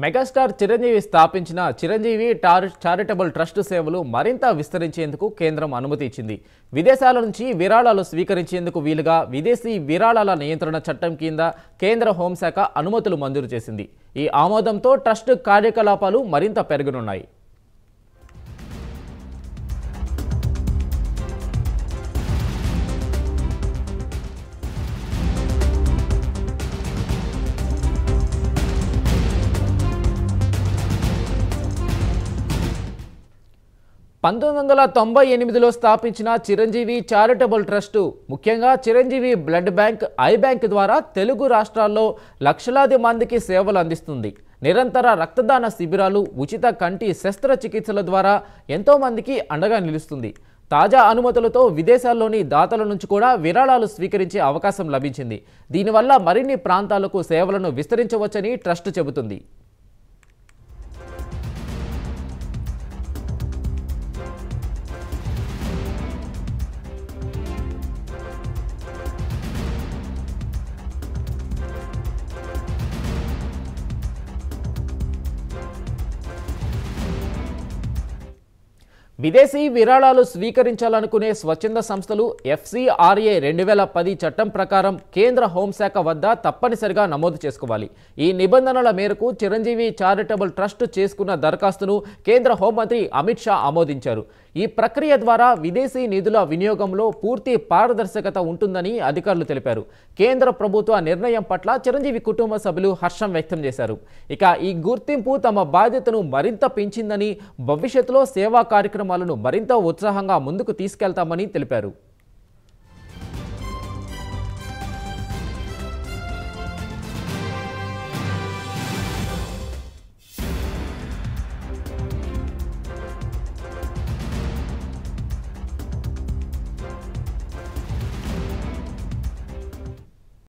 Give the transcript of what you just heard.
Megastar Chiranjeevi స్థాపించిన Chiranjeevi charitable trust సేవలు మరింత విస్తరించేందుకు కేంద్రం అనుమతి ఇచ్చింది. విదేశాల నుంచి విరాళాలు స్వీకరించేందుకు వీలుగా విదేశీ విరాళాల నియంత్రణ చట్టం కింద కేంద్ర హోంశాఖ అనుమతులు మంజూరు చేసింది. ఈ ఆమోదంతో ట్రస్ట్ కార్యకలాపాలు మరింత పెరగనున్నాయి. (1998) స్థాపించిన చిరంజీవి చారిటబుల్ ట్రస్టు ముఖ్యంగా Chiranjeevi blood bank, I bank ద్వారా తెలుగు రాష్ట్రాల్లో లక్షలాది మందికి సేవలు అందిస్తుంది. నిరంతర రక్తదాన శిబిరాలు, ఉచిత కంటి శస్త్రచికిత్సల ద్వారా ఎంతో మందికి అండగా నిలుస్తుంది. తాజా అనుమతులతో విదేశాల్లోని దాతల నుంచి కూడా విరాళాలు స్వీకరించే అవకాశం లభించింది. దీనివల్ల మరిన్ని ప్రాంతాలకు సేవలను విస్తరించవచ్చని ట్రస్ట్ చెబుతుంది. విదేశీ విరాళాలు స్వీకరించాలనుకునే స్వచ్ఛంద సంస్థలు FCRA 2010 చట్టం ప్రకారం కేంద్ర హోంశాఖ వద్ద తప్పనిసరిగా నమోదు చేసుకోవాలి. ఈ నిబంధనల మేరకు చిరంజీవి చారిటబుల్ ట్రస్ట్ చేసుకున్న దరఖాస్తును కేంద్ర హోంమంత్రి అమిత్ షా ఆమోదించారు. ఈ ప్రక్రియ ద్వారా విదేశీ నిధుల వినియోగంలో పూర్తి పారదర్శకత ఉంటుందని అధికారులు తెలిపారు. కేంద్ర ప్రభుత్వ నిర్ణయం పట్ల చిరంజీవి కుటుంబ సభ్యులు హర్షం వ్యక్తం చేశారు. ఇక ఈ గుర్తింపు తమ బాధ్యతను మరింత పెంచిందని, భవిష్యత్తులో సేవా కార్యక్రమాలను మరింత ఉత్సాహంగా ముందుకు తీసుకెళ్తామని తెలిపారు.